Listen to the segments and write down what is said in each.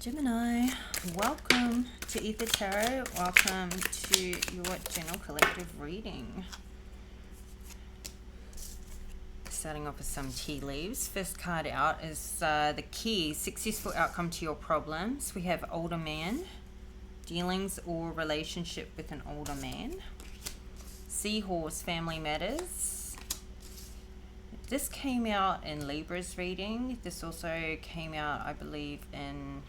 Gemini, welcome to Ether Tarot. Welcome to your general collective reading. Starting off with some tea leaves. First card out is the key, successful outcome to your problems. We have older man, dealings or relationship with an older man. Seahorse, family matters. This came out in Libra's reading. This also came out, I believe, in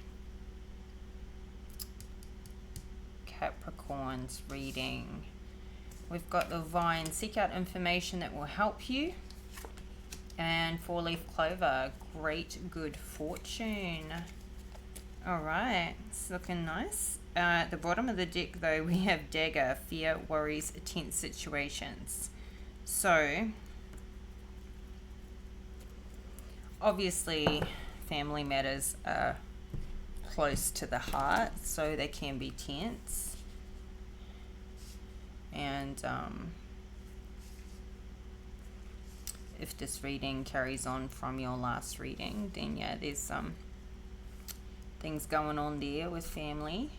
Capricorn's reading. We've got the vine, seek out information that will help you. And four-leaf clover, great good fortune. All right, it's looking nice. At the bottom of the deck, though, we have dagger, fear, worries, tense situations. So, obviously, family matters are close to the heart, so they can be tense. And if this reading carries on from your last reading, then yeah, there's some things going on there with family.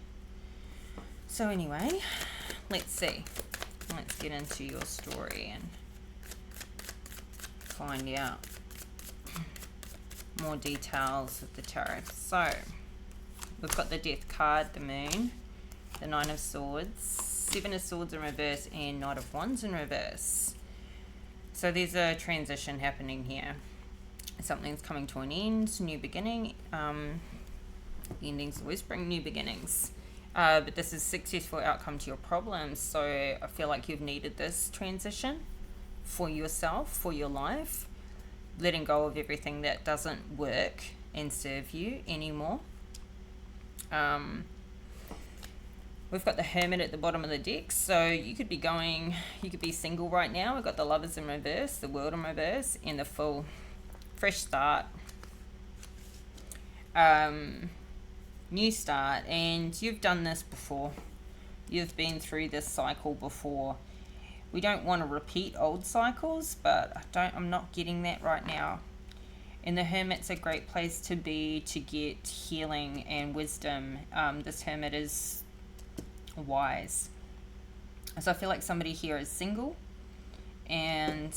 So anyway, let's see. Let's get into your story and find out more details of the tarot. So, we've got the Death card, the Moon, the Nine of Swords, Seven of Swords in reverse, and Knight of Wands in reverse. So there's a transition happening here. Something's coming to an end, new beginning. Endings always bring new beginnings. But this is successful outcome to your problems. So I feel like you've needed this transition for yourself, for your life. Letting go of everything that doesn't work and serve you anymore. We've got the Hermit at the bottom of the deck, so you could be single right now. We've got the Lovers in reverse, the World in reverse, and the Fool. Fresh start. New start, and you've done this before. You've been through this cycle before. We don't want to repeat old cycles, but I'm not getting that right now. And the Hermit's a great place to be to get healing and wisdom. This Hermit is wise. So I feel like somebody here is single, and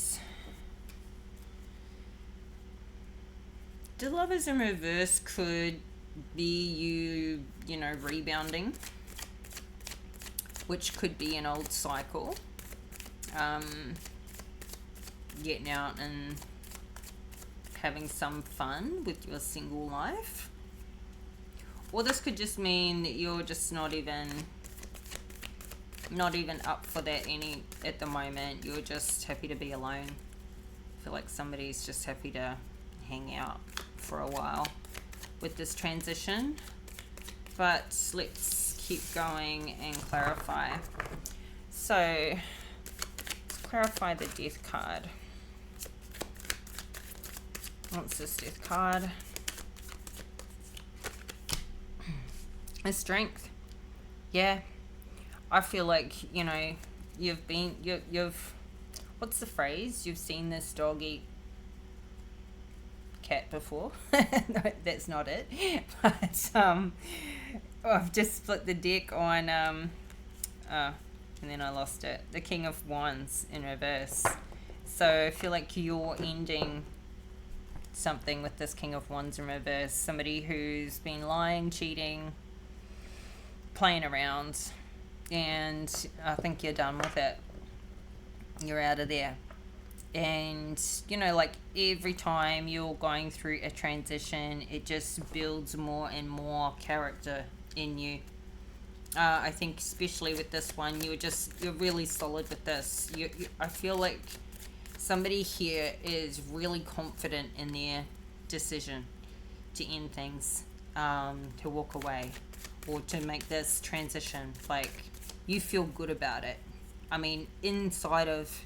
the Lovers in reverse could be you know, rebounding, which could be an old cycle. Getting out and having some fun with your single life. Or this could just mean that you're just not even up for that at the moment. You're just happy to be alone. I feel like somebody's just happy to hang out for a while with this transition. But let's keep going and clarify. So, let's clarify the Death card. What's this Death card? A Strength. Yeah. I feel like, you know, you've what's the phrase? You've seen this dog eat cat before. No, that's not it. But I've just split the deck on and then I lost it. The King of Wands in reverse. So I feel like you're ending something with this King of Wands in reverse. Somebody who's been lying, cheating, playing around, and I think you're done with it. You're out of there. And, you know, like every time you're going through a transition, it just builds more and more character in you. I think especially with this one, you're really solid with this. I feel like somebody here is really confident in their decision to end things, to walk away, or to make this transition. Like, you feel good about it. I mean, inside of,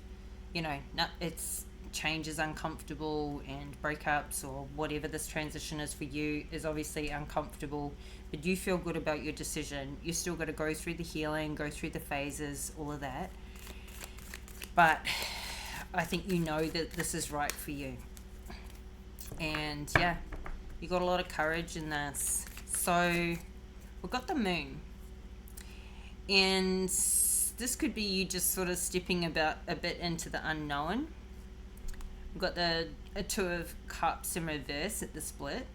you know, it's change is uncomfortable, and breakups or whatever this transition is for you is obviously uncomfortable, but you feel good about your decision. You still got to go through the healing, go through the phases, all of that. But I think you know that this is right for you. And yeah, you got a lot of courage in this. So we've got the moon, and this could be you just sort of stepping about a bit into the unknown. We've got the Two of Cups in reverse at the split.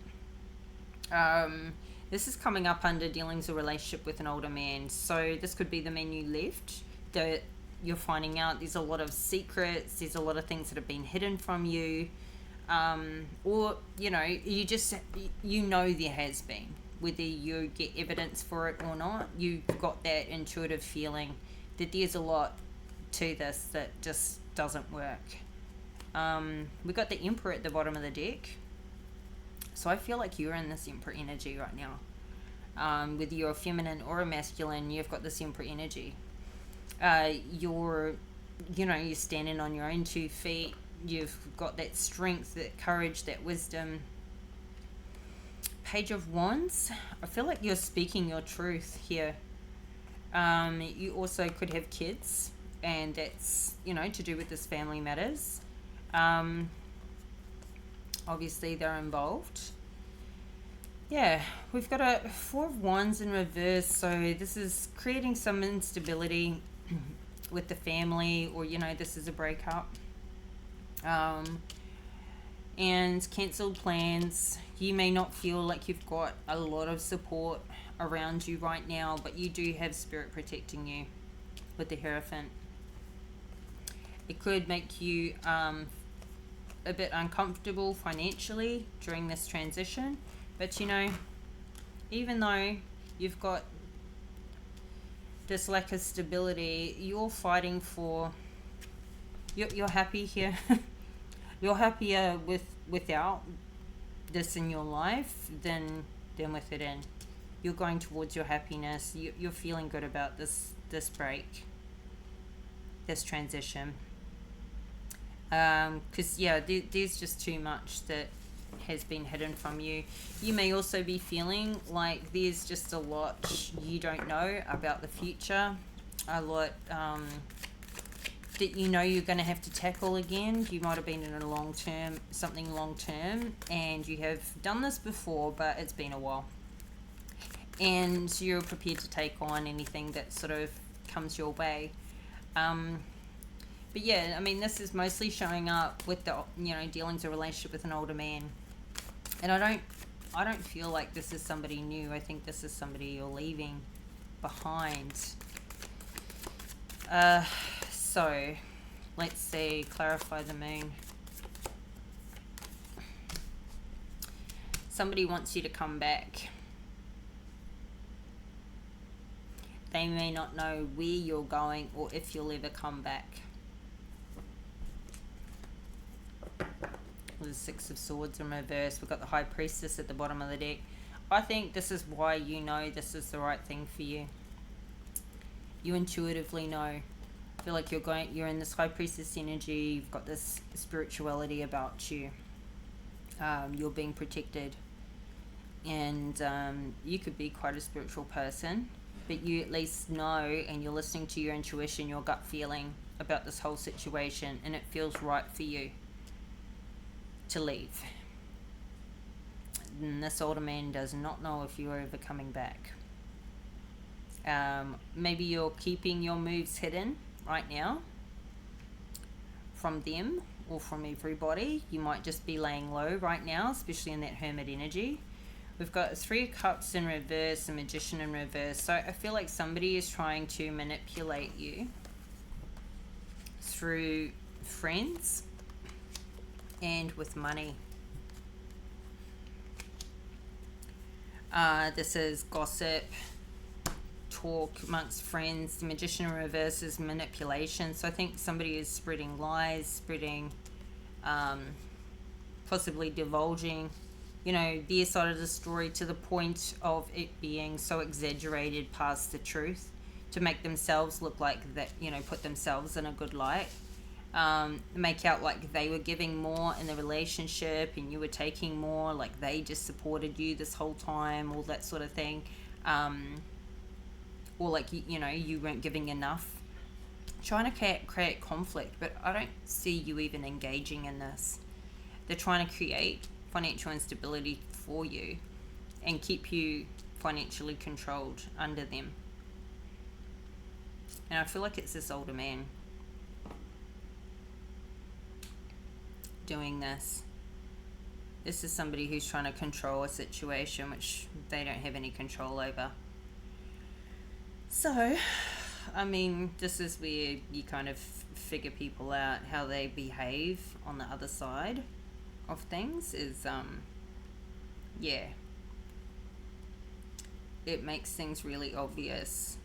This is coming up under dealings or relationship with an older man. So this could be the man you left, that you're finding out there's a lot of secrets, there's a lot of things that have been hidden from you, or you know there has been, whether you get evidence for it or not. You've got that intuitive feeling that there's a lot to this that just doesn't work. We got the Emperor at the bottom of the deck. So I feel like you're in this Emperor energy right now. Whether you're a feminine or a masculine, you've got this Emperor energy. You're standing on your own 2 feet. You've got that strength, that courage, that wisdom. Page of Wands. I feel like you're speaking your truth here. You also could have kids, and that's, to do with this family matters. Obviously they're involved. Yeah, we've got a Four of Wands in reverse, so this is creating some instability with the family, or this is a breakup. And cancelled plans. You may not feel like you've got a lot of support around you right now, but you do have spirit protecting you with the Hierophant. It could make you a bit uncomfortable financially during this transition, but even though you've got this lack of stability, you're fighting for, you're happy here. You're happier without this in your life than with it in. You're going towards your happiness. You're feeling good about this break, this transition. Because there's just too much that has been hidden from you. You may also be feeling like there's just a lot you don't know about the future, a lot that you're going to have to tackle again. You might have been in something long term, and you have done this before, but it's been a while, and you're prepared to take on anything that sort of comes your way. But yeah, this is mostly showing up with the, dealings or relationship with an older man. And I don't feel like this is somebody new. I think this is somebody you're leaving behind. So, let's see, clarify the moon. Somebody wants you to come back. They may not know where you're going or if you'll ever come back. The Six of Swords in reverse. We've got the High Priestess at the bottom of the deck. I think this is why this is the right thing for you. You intuitively know. I feel like you're in this High Priestess energy. You've got this spirituality about you. You're being protected, and you could be quite a spiritual person, but you at least know, and you're listening to your intuition, your gut feeling about this whole situation, and it feels right for you to leave. And this older man does not know if you are ever coming back. Maybe you're keeping your moves hidden right now from them or from everybody. You might just be laying low right now, especially in that Hermit energy. We've got Three of Cups in reverse, a Magician in reverse. So I feel like somebody is trying to manipulate you through friends and with money. This is gossip, talk amongst friends. The Magician in reverse is manipulation. So I think somebody is spreading lies, possibly divulging, their side of the story to the point of it being so exaggerated past the truth to make themselves look like that, put themselves in a good light. Make out like they were giving more in the relationship and you were taking more, like they just supported you this whole time, all that sort of thing. Or like, you weren't giving enough. Trying to create conflict, but I don't see you even engaging in this. They're trying to create financial instability for you and keep you financially controlled under them. And I feel like it's this older man doing this. This is somebody who's trying to control a situation which they don't have any control over. So, I mean, this is where you kind of figure people out, how they behave on the other side of things is, yeah. It makes things really obvious,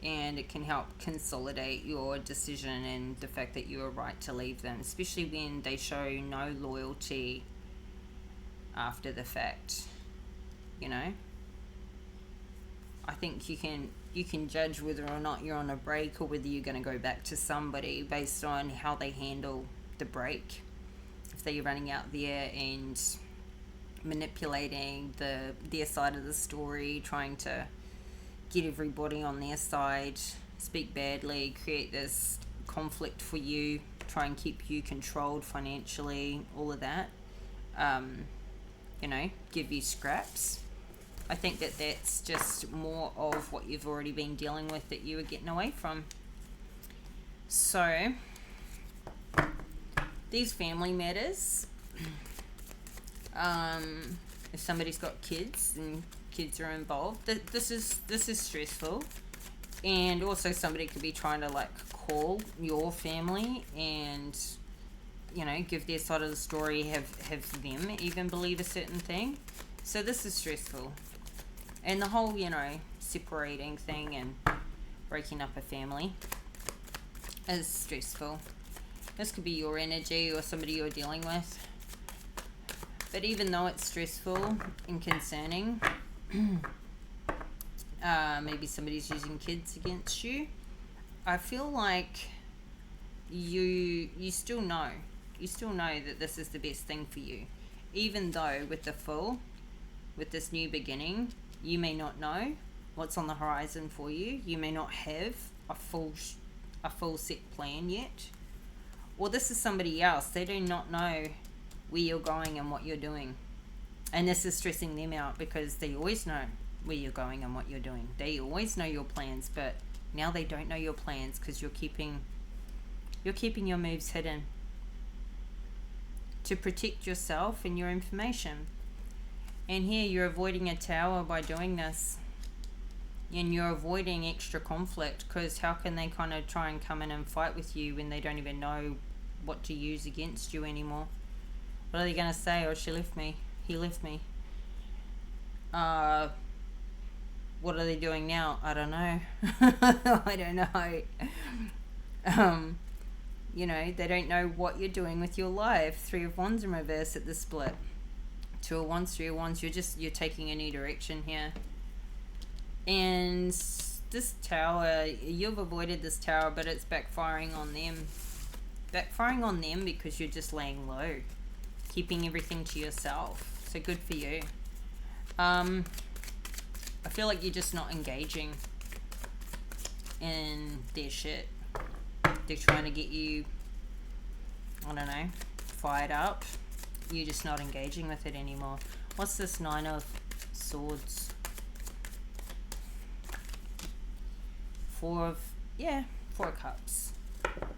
and it can help consolidate your decision and the fact that you were right to leave them, especially when they show no loyalty after the fact, you know. I think you can judge whether or not you're on a break or whether you're going to go back to somebody based on how they handle the break. If they're running out there and manipulating their side of the story, trying to get everybody on their side, speak badly, create this conflict for you, try and keep you controlled financially, all of that, you know, give you scraps. I think that that's just more of what you've already been dealing with that you were getting away from. So, these family matters, if somebody's got kids and kids are involved, this is stressful. And also somebody could be trying to like call your family and, you know, give their side of the story, have them even believe a certain thing. So this is stressful. And the whole, you know, separating thing and breaking up a family is stressful. This could be your energy or somebody you're dealing with. But even though it's stressful and concerning, maybe somebody's using kids against you, I feel like you still know that this is the best thing for you. Even though with this new beginning, you may not know what's on the horizon for you. You may not have a full set plan yet. Or this is somebody else. They do not know where you're going and what you're doing. And this is stressing them out because they always know where you're going and what you're doing. They always know your plans, but now they don't know your plans because you're keeping your moves hidden to protect yourself and your information. And here you're avoiding a tower by doing this. And you're avoiding extra conflict because how can they kind of try and come in and fight with you when they don't even know what to use against you anymore? What are they going to say? Oh, she left me. He left me. What are they doing now? I don't know. I don't know. You know, they don't know what you're doing with your life. 3 of Wands in reverse at the split. 2 of Wands, 3 of Wands. You're taking a new direction here. And this tower, you've avoided this tower, but it's backfiring on them. Backfiring on them because you're just laying low, keeping everything to yourself. So good for you. I feel like you're just not engaging in their shit. They're trying to get you, I don't know, fired up. You're just not engaging with it anymore. What's this 9 of Swords? 4 of Cups.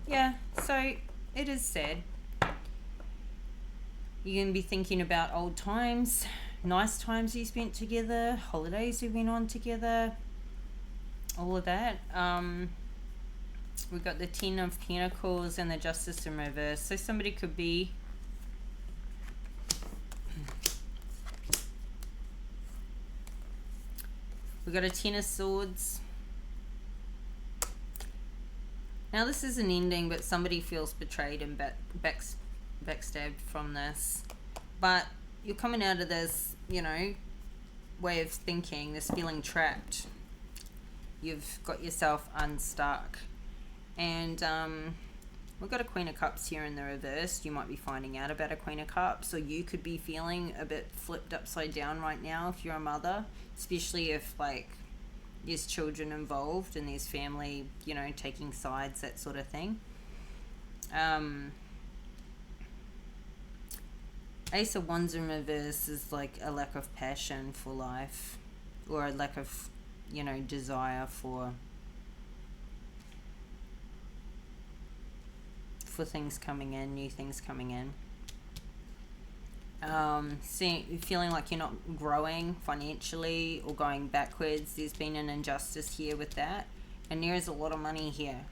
Yeah, so it is sad. You're going to be thinking about old times, nice times you spent together, holidays you went on together, all of that. We've got the 10 of Pentacles and the Justice in reverse. So somebody could be we've got a 10 of Swords. Now this is an ending, but somebody feels betrayed and backstabbed from this. But you're coming out of this, you know, way of thinking, this feeling trapped. You've got yourself unstuck. And we've got a Queen of Cups here in the reverse. You might be finding out about a Queen of Cups, or you could be feeling a bit flipped upside down right now if you're a mother, especially if like there's children involved and there's family, you know, taking sides, that sort of thing. Ace of Wands in reverse is like a lack of passion for life. or a lack of, desire for things coming in, new things coming in. Feeling like you're not growing financially or going backwards. There's been an injustice here with that, and there is a lot of money here.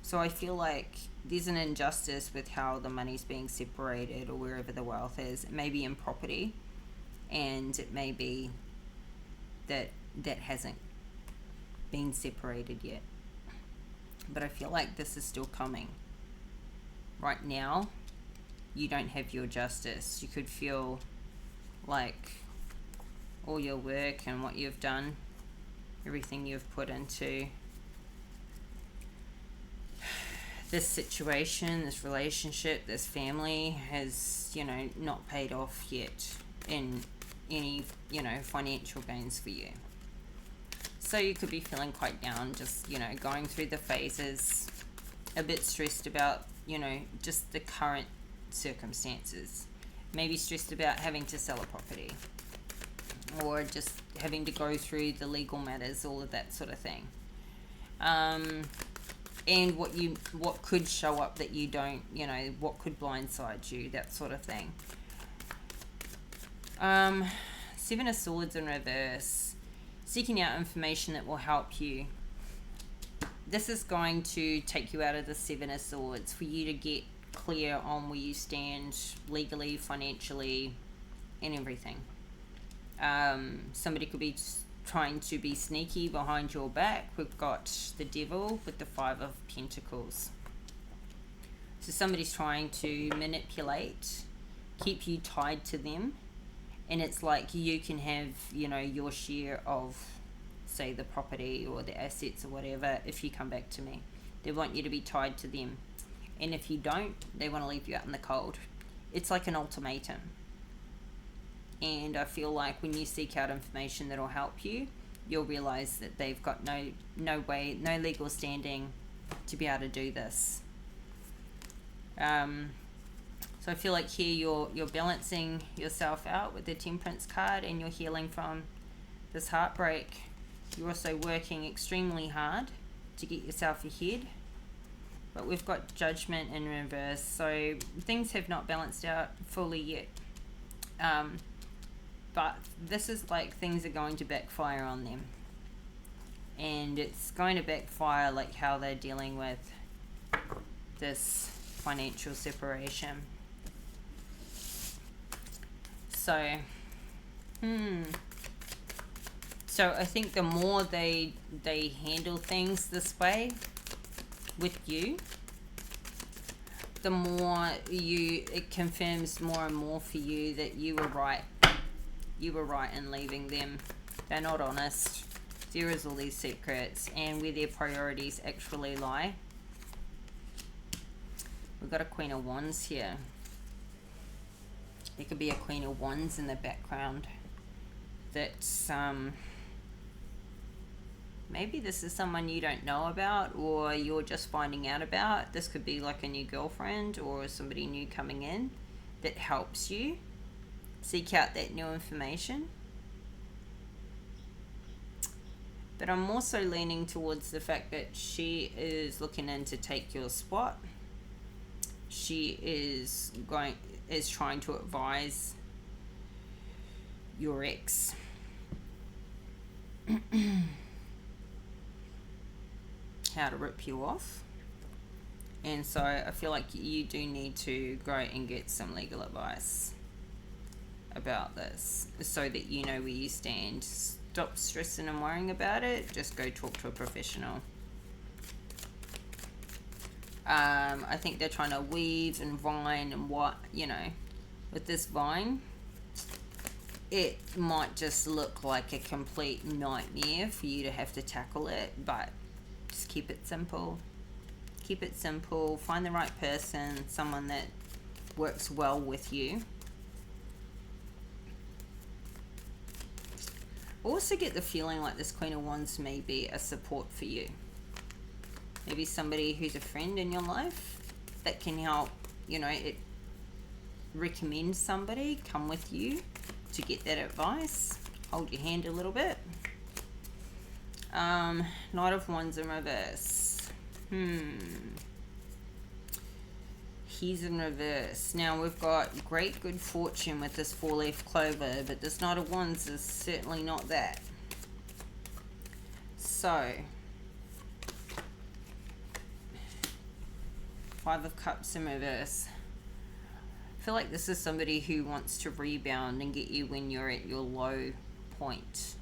So I feel like there's an injustice with how the money's being separated, or wherever the wealth is. It may be in property, and it may be that hasn't been separated yet. But I feel like this is still coming. Right now, you don't have your justice. You could feel like all your work and what you've done, everything you've put into this situation, this relationship, this family has, not paid off yet in any, financial gains for you. So you could be feeling quite down, just, going through the phases, a bit stressed about, just the current circumstances. Maybe stressed about having to sell a property, or just having to go through the legal matters, all of that sort of thing. And what could show up that you don't, what could blindside you, that sort of thing. Seven of Swords in reverse. Seeking out information that will help you. This is going to take you out of the Seven of Swords for you to get clear on where you stand legally, financially, and everything. Somebody could be trying to be sneaky behind your back. We've got the Devil with the Five of Pentacles. So somebody's trying to manipulate, keep you tied to them, and it's like you can have, your share of, say, the property or the assets or whatever if you come back to me. They want you to be tied to them, and if you don't, they want to leave you out in the cold. It's like an ultimatum. And I feel like when you seek out information that'll help you, you'll realize that they've got no way, no legal standing to be able to do this. So I feel like here you're balancing yourself out with the Temperance card, and you're healing from this heartbreak. You're also working extremely hard to get yourself ahead. But we've got Judgment in reverse, so things have not balanced out fully yet. But this is like things are going to backfire on them. And it's going to backfire like how they're dealing with this financial separation. So, So I think the more they handle things this way with you, the more it confirms more and more for you that you were right. You were right in leaving them. They're not honest. There is all these secrets, and where their priorities actually lie. We've got a Queen of Wands here. There could be a Queen of Wands in the background. That's maybe this is someone you don't know about, or you're just finding out about. This could be like a new girlfriend or somebody new coming in that helps you seek out that new information. But I'm also leaning towards the fact that she is looking in to take your spot. She is trying to advise your ex. How to rip you off. And so I feel like you do need to go and get some legal advice about this, so that you know where you stand. Stop stressing and worrying about it. Just go talk to a professional. I think they're trying to weave and vine and with this vine, it might just look like a complete nightmare for you to have to tackle it, but just keep it simple. Keep it simple. Find the right person, someone that works well with you. Also get the feeling like this Queen of Wands may be a support for you. Maybe somebody who's a friend in your life that can help, recommend somebody, come with you to get that advice. hold your hand a little bit. Knight of Wands in reverse. He's in reverse. Now we've got great good fortune with this 4-leaf clover, but this Knight of Wands is certainly not that. So, 5 of Cups in reverse. I feel like this is somebody who wants to rebound and get you when you're at your low point.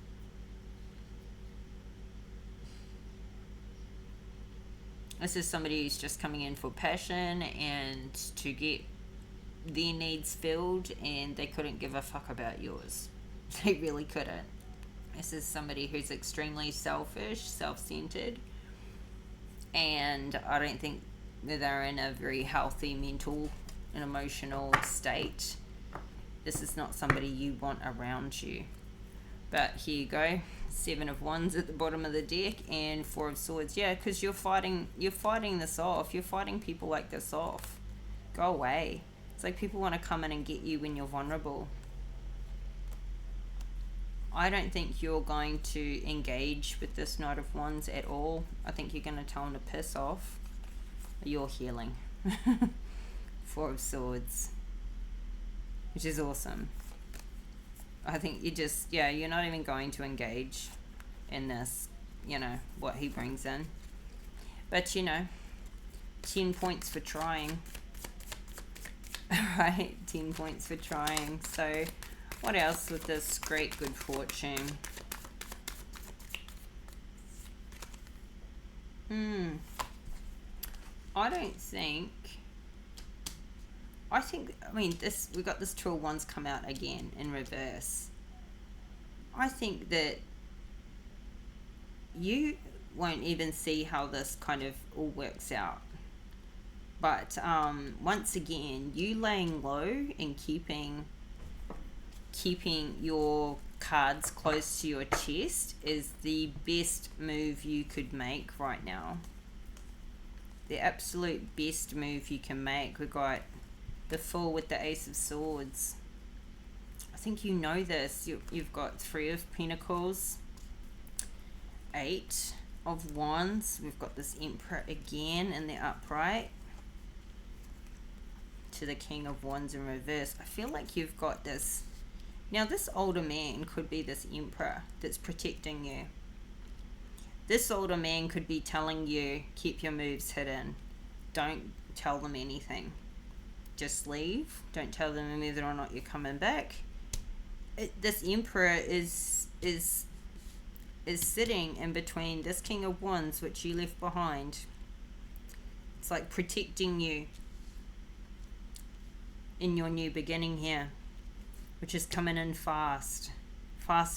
This is somebody who's just coming in for passion and to get their needs filled, and they couldn't give a fuck about yours. They really couldn't. This is somebody who's extremely selfish, self-centered, and I don't think that they're in a very healthy mental and emotional state. This is not somebody you want around you. But here you go. 7 of Wands at the bottom of the deck and 4 of Swords. Yeah, because you're fighting this off. You're fighting people like this off. Go away. It's like people want to come in and get you when you're vulnerable. I don't think you're going to engage with this Knight of Wands at all. I think you're going to tell him to piss off. You're healing. 4 of Swords. Which is awesome. I think you just, yeah, you're not even going to engage in this, you know, what he brings in. But, you know, 10 points for trying. Right? 10 points for trying. So, what else with this great good fortune? I mean, we got this 2 of Wands come out again in reverse. I think that you won't even see how this kind of all works out. But once again, you laying low and keeping your cards close to your chest is the best move you could make right now. The absolute best move you can make. We've got the Fool with the Ace of Swords. I think you know this. You've got 3 of Pentacles, 8 of Wands. We've got this Emperor again in the upright. To the King of Wands in reverse. I feel like you've got this. Now this older man could be this Emperor that's protecting you. This older man could be telling you, keep your moves hidden. Don't tell them anything. Just leave. Don't tell them whether or not you're coming back. This Emperor is sitting in between this King of Wands, which you left behind. It's like protecting you in your new beginning here, which is coming in fast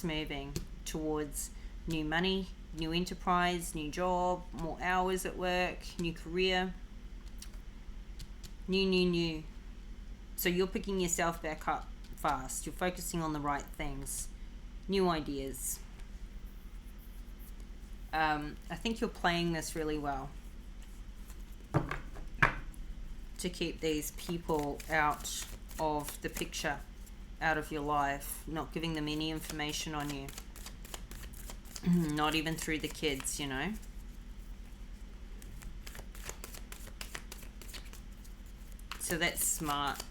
moving towards new money, new enterprise, new job, more hours at work, new career, new. So you're picking yourself back up fast. You're focusing on the right things, new ideas. I think you're playing this really well to keep these people out of the picture, out of your life, not giving them any information on you. Not even through the kids, you know. So that's smart.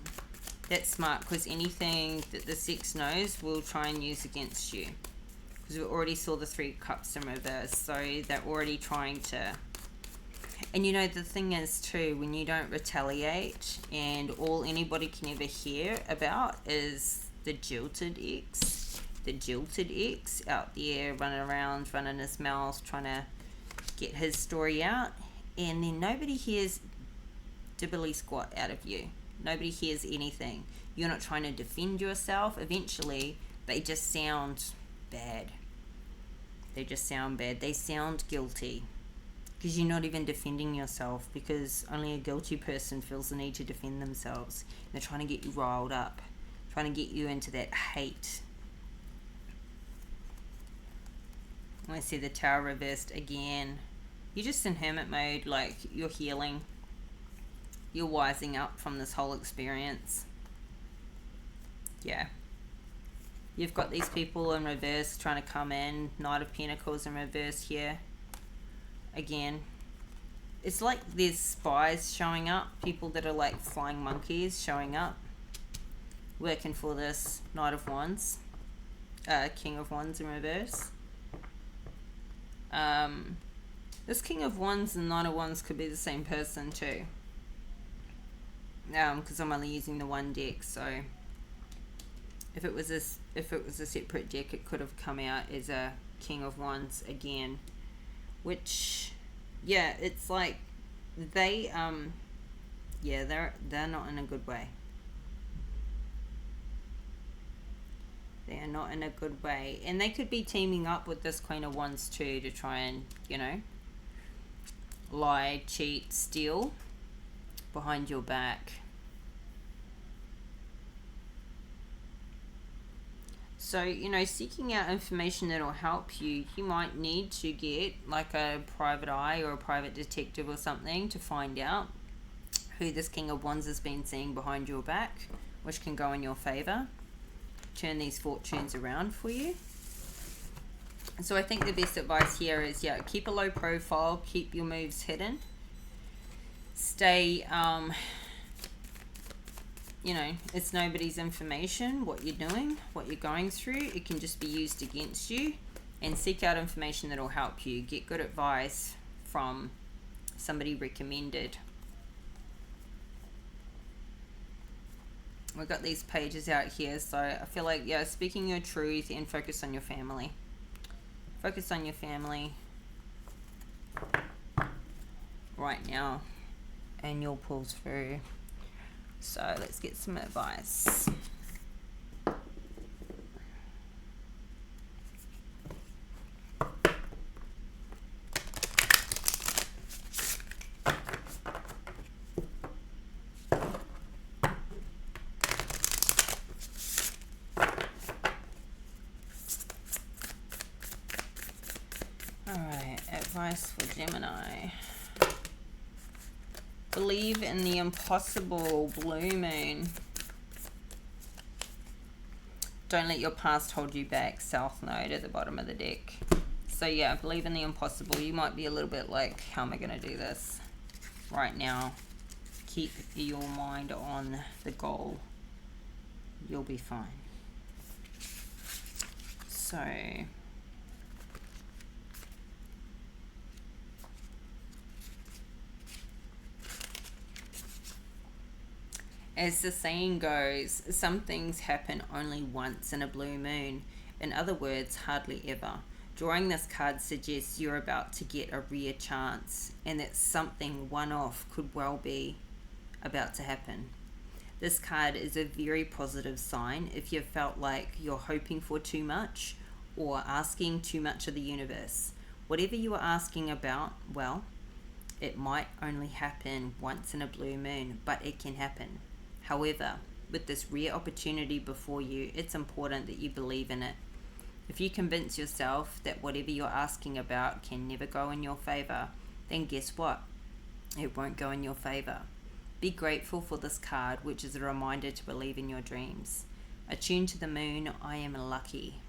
That's smart, because anything that the sex knows will try and use against you. Because we already saw the 3 cups in reverse, so they're already trying to. And you know, the thing is too, when you don't retaliate and all anybody can ever hear about is the jilted ex. The jilted ex out there running around, running his mouth, trying to get his story out. And then nobody hears dibbly squat out of you. Nobody hears anything. You're not trying to defend yourself. Eventually, they just sound bad. They just sound bad. They sound guilty. Because you're not even defending yourself, because only a guilty person feels the need to defend themselves. They're trying to get you riled up, trying to get you into that hate. I see the Tower reversed again. You're just in hermit mode, like you're healing. You're wising up from this whole experience. Yeah. You've got these people in reverse trying to come in. Knight of Pentacles in reverse here. Again, it's like there's spies showing up. People that are like flying monkeys showing up. Working for this Knight of Wands. King of Wands in reverse. This King of Wands and Knight of Wands could be the same person too. Because I'm only using the one deck, so if it was a separate deck, it could have come out as a King of Wands again. Which, yeah, it's like they yeah, they're not in a good way. They are not in a good way, and they could be teaming up with this Queen of Wands too to try and, you know, lie, cheat, steal behind your back. So, you know, seeking out information that'll help you, you might need to get like a private eye or a private detective or something to find out who this King of Wands has been seeing behind your back, which can go in your favor. Turn these fortunes around for you. So I think the best advice here is, yeah, keep a low profile, keep your moves hidden. Stay, you know, it's nobody's information, what you're doing, what you're going through. It can just be used against you. And seek out information that will help you. Get good advice from somebody recommended. We've got these pages out here, so I feel like, yeah, speaking your truth and focus on your family. Focus on your family right now, and you'll pull through. So let's get some advice. Alright, advice for Gemini. Believe in the impossible, blue moon. Don't let your past hold you back, south node at the bottom of the deck. So yeah, believe in the impossible. You might be a little bit like, how am I going to do this right now? Keep your mind on the goal. You'll be fine. So as the saying goes, some things happen only once in a blue moon. In other words, hardly ever. Drawing this card suggests you're about to get a rare chance, and that something one-off could well be about to happen. This card is a very positive sign if you've felt like you're hoping for too much or asking too much of the universe. Whatever you are asking about, well, it might only happen once in a blue moon, but it can happen. However, with this rare opportunity before you, it's important that you believe in it. If you convince yourself that whatever you're asking about can never go in your favor, then guess what? It won't go in your favor. Be grateful for this card, which is a reminder to believe in your dreams. Attuned to the moon, I am lucky.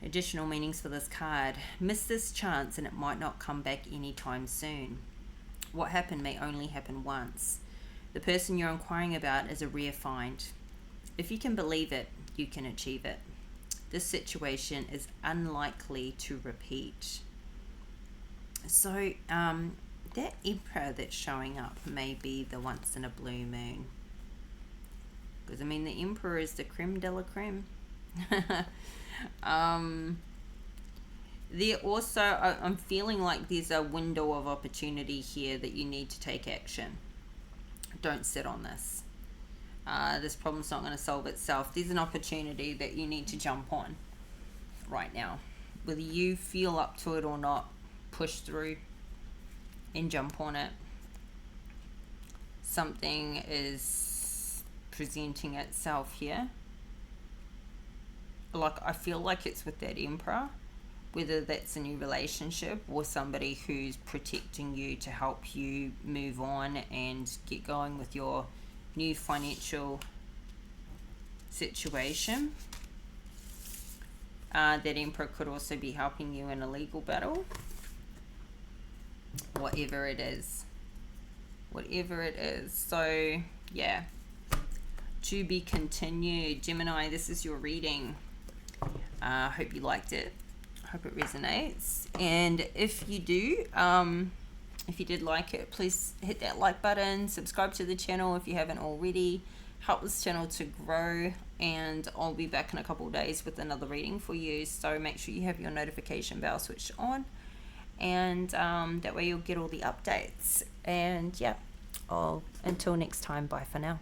Additional meanings for this card. Miss this chance and it might not come back anytime soon. What happened may only happen once. The person you're inquiring about is a rare find. If you can believe it, you can achieve it. This situation is unlikely to repeat. So, that Emperor that's showing up may be the once in a blue moon. Because, I mean, the Emperor is the creme de la creme. There also, I'm feeling like there's a window of opportunity here that you need to take action. Don't sit on this. This problem's not going to solve itself. There's an opportunity that you need to jump on right now. Whether you feel up to it or not, push through and jump on it. Something is presenting itself here. Like, I feel like it's with that Emperor. Whether that's a new relationship or somebody who's protecting you to help you move on and get going with your new financial situation. That Emperor could also be helping you in a legal battle. Whatever it is. Whatever it is. So, yeah. To be continued. Gemini, this is your reading. Hope you liked it. Hope it resonates. And if you do, if you did like it, please hit that like button. Subscribe to the channel if you haven't already. Help this channel to grow, and I'll be back in a couple of days with another reading for you, so make sure you have your notification bell switched on, and that way you'll get all the updates. And yeah, until next time, bye for now.